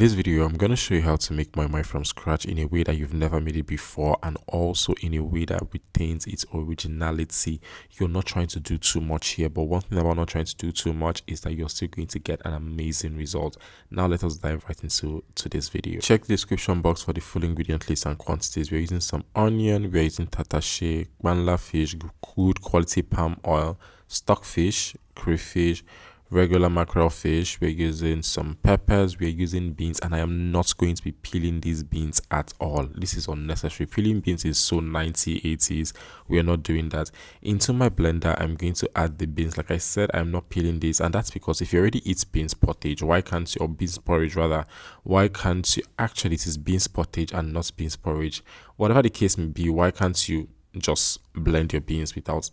this video, I'm going to show you how to make moimoi from scratch in a way that you've never made it before, and also in a way that retains its originality. You're not trying to do too much here, but one thing about not trying to do too much is that you're still going to get an amazing result. Now let us dive right into this video. Check the description box for the full ingredient list and quantities. We're using some onion, we're using tatashe, banla fish, good quality palm oil, stockfish, crayfish, regular mackerel fish, we're using some peppers, we're using beans, and I am not going to be peeling these beans at all. This is unnecessary. Peeling beans is so 1980s. We are not doing that. Into my blender, I'm going to add the beans. Like I said, I'm not peeling this, and that's because if you already eat beans pottage, why can't you, or beans porridge rather, why can't you, actually it is beans pottage and not beans porridge, whatever the case may be, why can't you just blend your beans without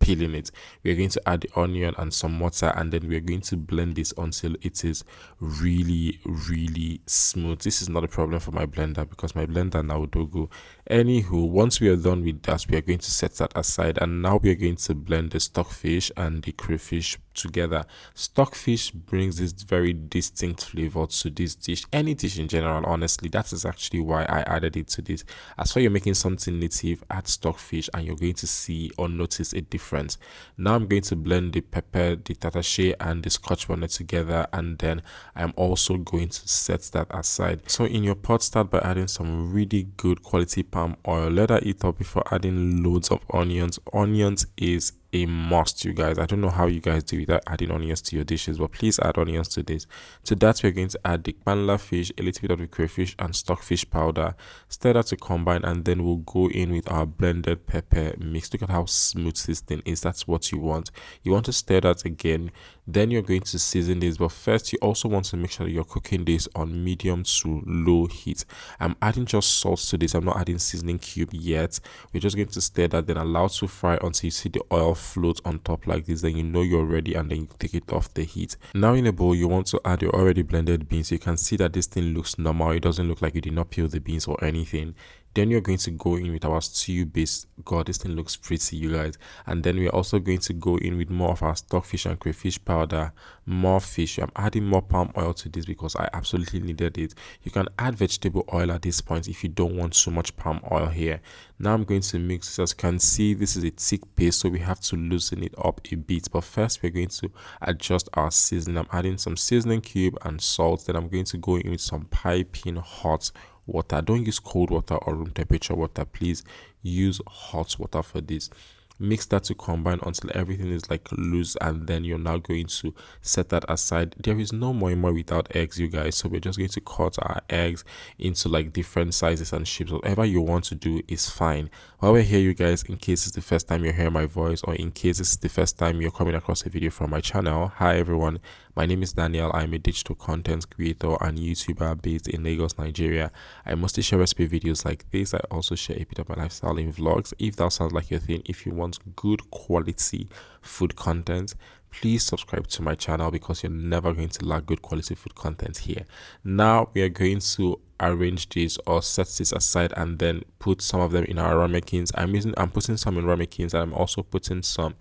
peeling it? We're going to add the onion and some water, and then we're going to blend this until it is really smooth. This is not a problem for my blender because my blender now do go. Anywho, once we are done with that, we are going to set that aside, and now we are going to blend the stockfish and the crayfish together. Stockfish brings this very distinct flavor to this dish, any dish in general. Honestly, that is actually why I added it to this. As far you're making something native, add stockfish and you're going to see or notice a difference. Now I'm going to blend the pepper, the tatashe, and the scotch bonnet together, and then I'm also going to set that aside. So in your pot, start by adding some really good quality palm oil. Let that heat up before adding loads of onions. Onions is a must, you guys. I don't know how you guys do without adding onions to your dishes, but please add onions to this. To that, we're going to add the banla fish, a little bit of the crayfish, and stockfish powder. Stir that to combine, and then we'll go in with our blended pepper mix. Look at how smooth this thing is. That's what you want. You want to stir that again. Then you're going to season this, but first you also want to make sure that you're cooking this on medium to low heat. I'm adding just salt to this. I'm not adding seasoning cube yet. We're just going to stir that, then allow to fry until you see the oil float on top like this. Then you know you're ready, and then you take it off the heat. Now in a bowl, you want to add your already blended beans. You can see that this thing looks normal. It doesn't look like you did not peel the beans or anything. Then you're going to go in with our stew base. God, this thing looks pretty, you guys. And then we're also going to go in with more of our stockfish and crayfish powder, more fish. I'm adding more palm oil to this because I absolutely needed it. You can add vegetable oil at this point if you don't want so much palm oil here. Now I'm going to mix this. As you can see, this is a thick paste, so we have to loosen it up a bit. But first, we're going to adjust our seasoning. I'm adding some seasoning cube and salt. Then I'm going to go in with some piping hot water. Don't use cold water or room temperature water. Please use hot water for this. Mix that to combine until everything is like loose, and then you're now going to set that aside. There is no moimoi without eggs, you guys, so we're just going to cut our eggs into like different sizes and shapes. Whatever you want to do is fine. While we're here, you guys, in case it's the first time you're hearing my voice, or in case it's the first time you're coming across a video from my channel, hi everyone, my name is Daniel. I'm a digital content creator and YouTuber based in Lagos, Nigeria. I mostly share recipe videos like this. I also share a bit of my lifestyle in vlogs. If that sounds like your thing, if you want good quality food content, please subscribe to my channel because you're never going to lack good quality food content here. Now we are going to arrange this or set this aside and then put some of them in our ramekins. I'm putting some in ramekins, and I'm also putting some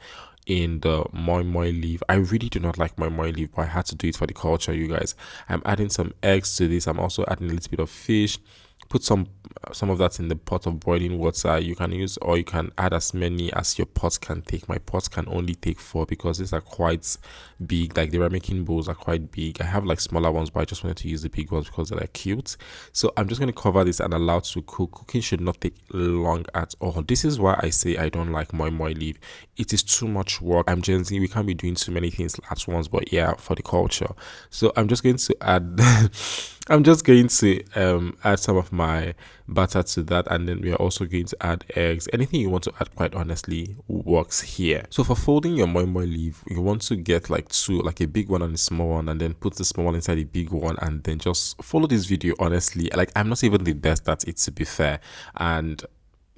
in the moimoi leaf. I really do not like moimoi leaf, but I had to do it for the culture, you guys. I'm adding some eggs to this. I'm also adding a little bit of fish. Put some of that in the pot of boiling water. You can use, or you can add as many as your pot can take. My pot can only take 4 because these are quite big. Like the ramekin bowls are quite big. I have like smaller ones, but I just wanted to use the big ones because they're like cute. So I'm just going to cover this and allow it to cook. Cooking should not take long at all. This is why I say I don't like moi leaf. It is too much work. I'm Gen Z. We can't be doing too many things at once, but yeah, for the culture. So I'm just going to add I'm just going to add some of my butter to that, and then we are also going to add eggs. Anything you want to add, quite honestly, works here. So for folding your moimoi leaf, you want to get like 2, like a big one and a small one, and then put the small one inside the big one, and then just follow this video. Honestly, like, I'm not even the best at it, to be fair, and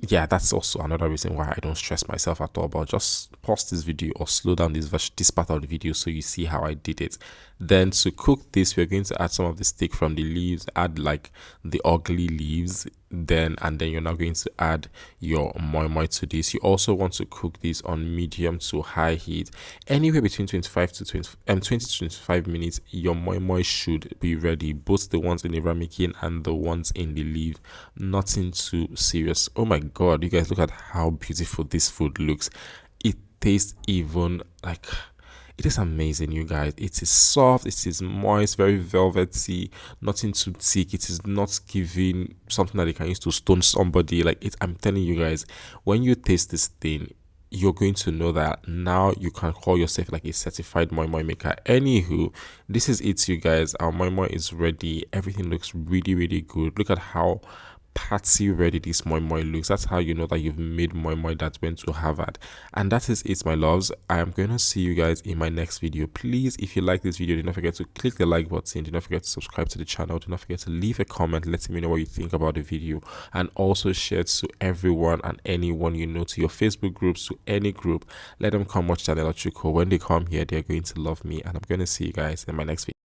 yeah, that's also another reason why I don't stress myself at all. But just pause this video or slow down this part of the video so you see how I did it. Then to cook this, we're going to add some of the stick from the leaves. Add like the ugly leaves. then you're now going to add your moi moi to this. You also want to cook this on medium to high heat, anywhere between 20 to 25 minutes. Your moi moi should be ready, both the ones in the ramekin and the ones in the leaf. Nothing too serious. Oh my god, you guys, look at how beautiful this food looks. It tastes even like, it is amazing, you guys. It is soft, it is moist, very velvety, nothing too thick. It is not giving something that they can use to stone somebody. Like it, I'm telling you guys, when you taste this thing, you're going to know that now you can call yourself like a certified moi moi maker. Anywho, this is it, you guys. Our moi moi is ready. Everything looks really, really good. Look at how party ready this moi moi looks. That's how you know that you've made moi moi that went to Harvard. And that is it, my loves. I am going to see you guys in my next video. Please, if you like this video, do not forget to click the like button. Do not forget to subscribe to the channel. Do not forget to leave a comment letting me know what you think about the video, and also share to everyone and anyone you know, to your Facebook groups, to any group. Let them come watch that electrical. When they come here, they're going to love me. And I'm going to see you guys in my next video.